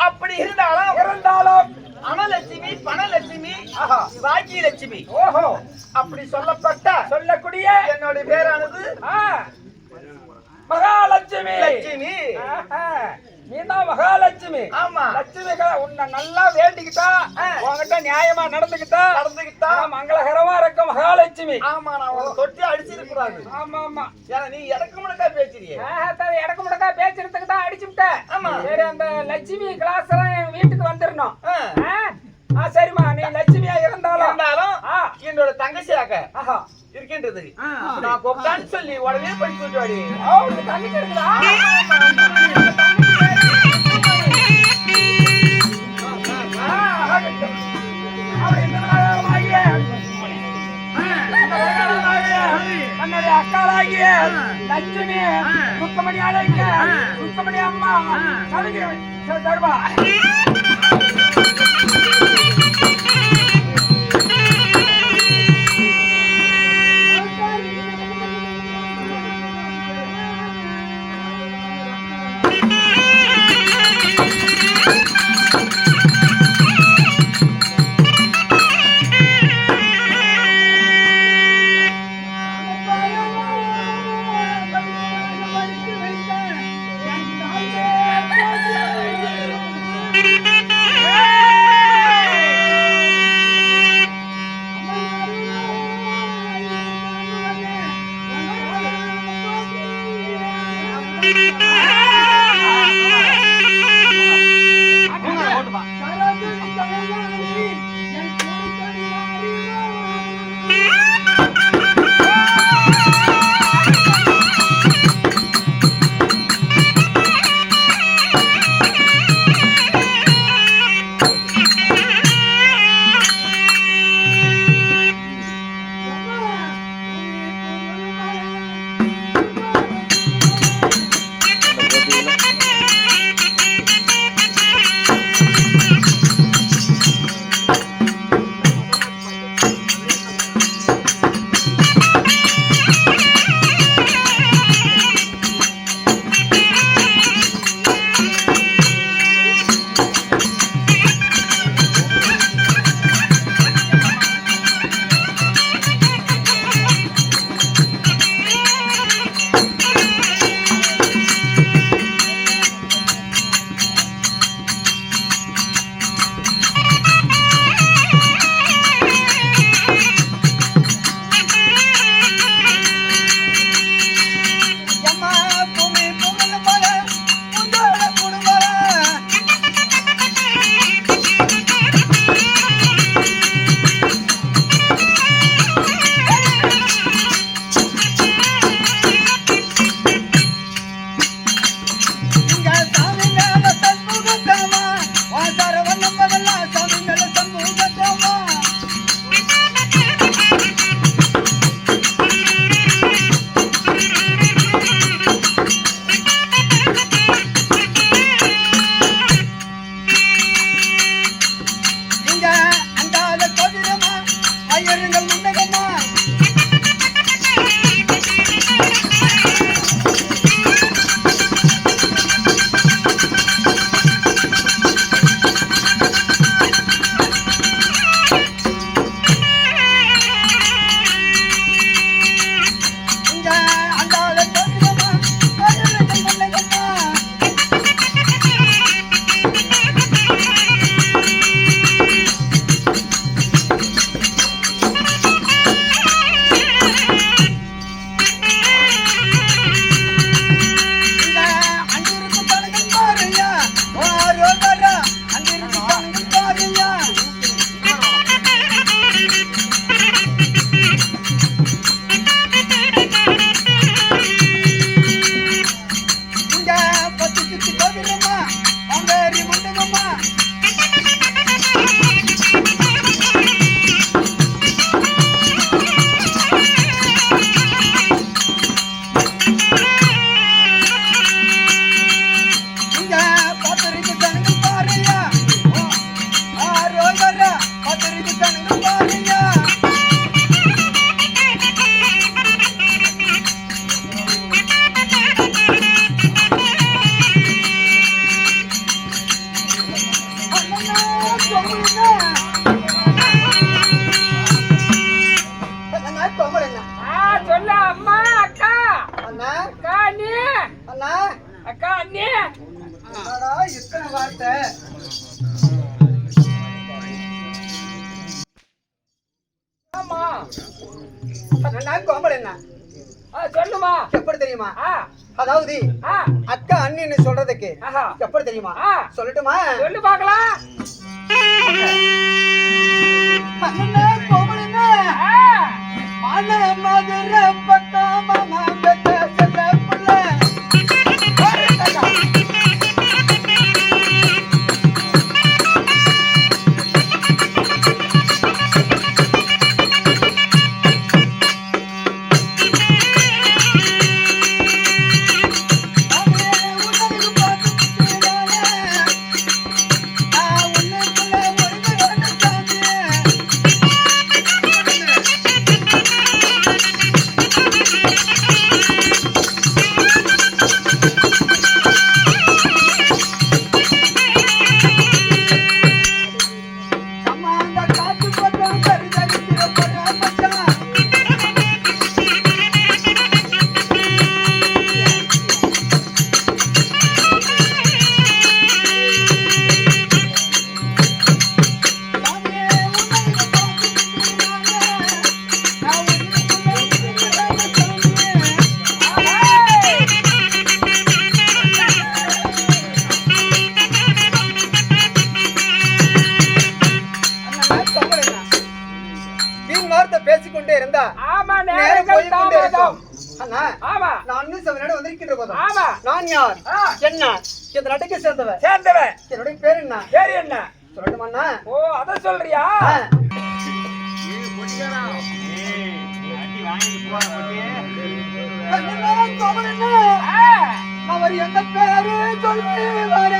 அப்படி இருந்தாலும் அனலட்சுமி பணலட்சுமி பாக்கியலட்சுமி ஓஹோ அப்படி சொல்லக்கூடிய என்னுடைய பேரானது மகாலட்சுமி. லட்சுமி நீதான் மகாலட்சுமி. ஆமா லட்சுமி உன்னை நல்லா வேண்டிக்கிட்டா உன்கிட்ட நியாயமா நடந்துக்கிட்டா மங்களகரமா இருக்க மகாலட்சுமி. ஆமா நான் உன்னை தொட்டி அடிச்சிருக்க கூடாது. ஆமா ஆமா ஏன்னா நீ இடக்கு முடக்கா பேசுறியே. இடக்கு முடக்கா பேசுறதுக்கு தான் அடிச்சுட்ட. ஆமா சரி அந்த லட்சுமி கிளாஸ் எல்லாம் என் வீட்டுக்கு வந்துடணும். சரிம்மா நீ லட்சுமியா இருந்தாலும் என்னோட தங்கச்சியாக இருக்கின்றது. நான் கொப்டான்னு சொல்லி உடனே போய் கூட்டுவாடி. தங்கச்சி இருக்குதா? அக்காளாகிய லட்சுமி ருக்கமணி அழைக்க ருக்கமணி அம்மா தருவா. அக்கா அண்ணே இத்தனை வார்த்தை ஆமா கோம்பல் என்ன சொல்லுமா எப்படி தெரியுமா அதாவது அக்கா அண்ணின்னு சொல்றதுக்கு எப்படி தெரியுமா சொல்லட்டுமா சொல்லு பாக்கலாம் கோம்பல் என்ன மதுர பக்கம் செல்ல புள்ள பேசிக்கொண்டே இருந்தா நான் யார் என்ன இந்த நாட்டுக்கு சேர்ந்தவன் என்னுடைய பேர் என்ன சொல்லட்டுமா ஓ அத சொல்றியா அவர் எந்த பேரு சொல்லி வர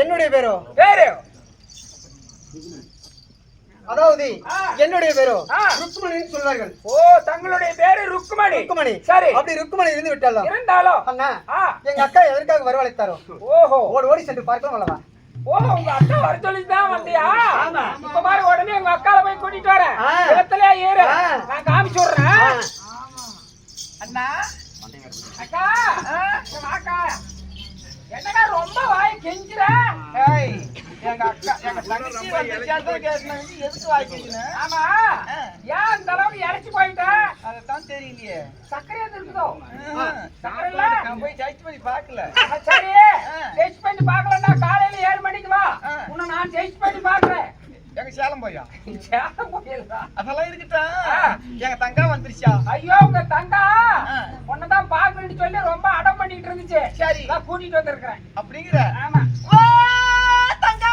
என்னுடைய பேரு அதாவது என்னுடைய பேரு ருக்மணின்னு சொல்வார்கள். ஓ தங்களுடைய பேரு ருக்மணி. சரி அப்படி ருக்மணி இருந்து விட்டாலும் அண்ணா எங்க அக்கா எதற்காக வரவழைத்தாரோ ஓஹோ ஓடி சென்று பார்க்கலாம் அல்லவா? ஓஹோ உங்க அக்கா வர சொல்லிதான் வந்தியா? இப்ப மாதிரி உடனே உங்க அக்காவை போய் கூட்டிட்டு வரேன். இடத்துல ஏறு நான் காமிச்சு விடுறேன். அண்ணா அக்கா அக்கா என்னடா ரொம்ப வாய் கெஞ்சுற? எங்க அக்கா எங்க தங்கச்சி எதுக்கு வாய் கெஞ்சுன? ஆமா ஏன் அந்த அளவுக்கு இறச்சி போயிட்ட? அதான் தெரியலையே. சக்கரையா இருக்குதோ? சக்கரை இல்ல நான் போய் டெஸ்ட் பண்ணி பார்க்கல. சரி டெஸ்ட் பண்ணி பார்க்கலன்னா காலையில 7 மணிக்கு வா. உன்னை நான் டெஸ்ட் பண்ணி பார்க்கறேன். எங்க சேலம் போயா? சேலம் போயிடா. அதெல்லாம் இருக்கட்டா. எங்க தங்கா வந்துருச்சா? ஐயோ உங்க தங்கா உன்னதான் பார்க்கணும்னு சொல்லி ரொம்ப அடம் பண்ணிட்டு இருந்துச்சு. சரி நான் கூட்டிட்டு வந்திருக்கேன். அப்படிங்கிற? ஆமா. தங்கா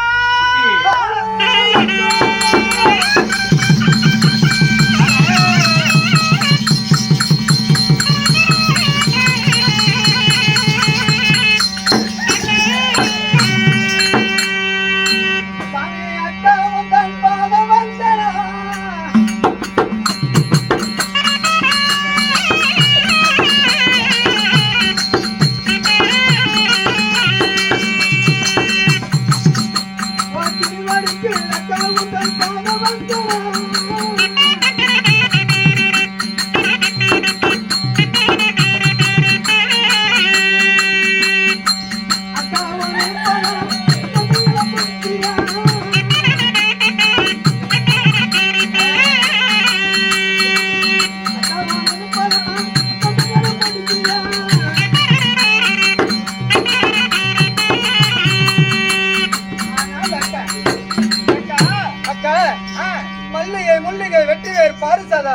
மல்லிகை முள்ளிகை வெற்றிவேர் பாரிசாதா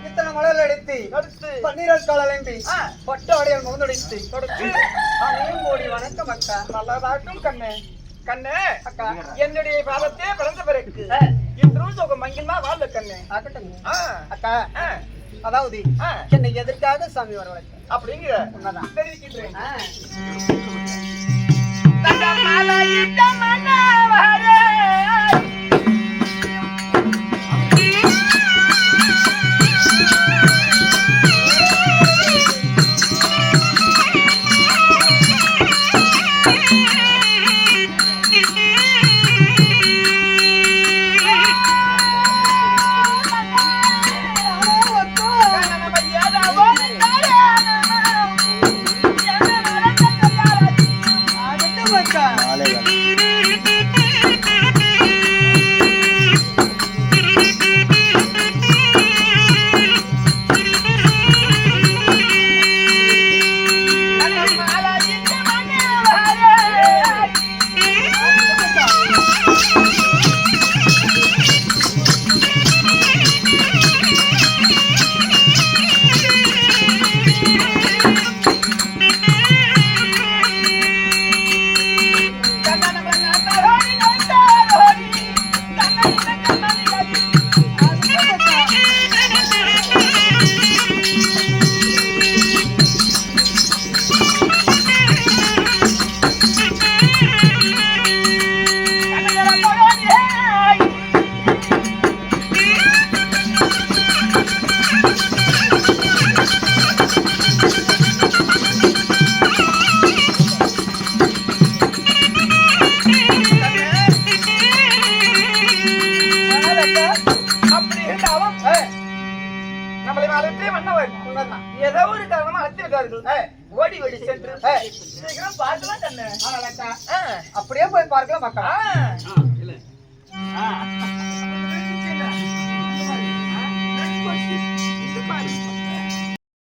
இத்தனை மலர் எடுத்து பன்னீரல் கால் அலம்பி பட்டு அடையால் முகந்தடித்து அனையும் ஓடி வணக்கம் அக்கா. நல்லதாட்டும் கண்ணு கண்ணு அக்கா என்னுடைய பாதத்தே பிறந்த பிறகு இன்றும் சுகம் மங்கினா வாழ்ல கண்ணு ஆகட்டும் அக்கா. அதாவது என்னை எதற்காக சாமி வரவழைக்க அப்படிங்கிற உண்மைதான் தெரிவிக்கின்றேன். ஏதோ ஒரு காரணமா அழைத்திருக்கார்கள். ஓடி ஓடி சென்று சீக்கிரம் பார்க்கலாம் கண்ணு. அப்படியே போய் பார்க்கலாம் மக்கா.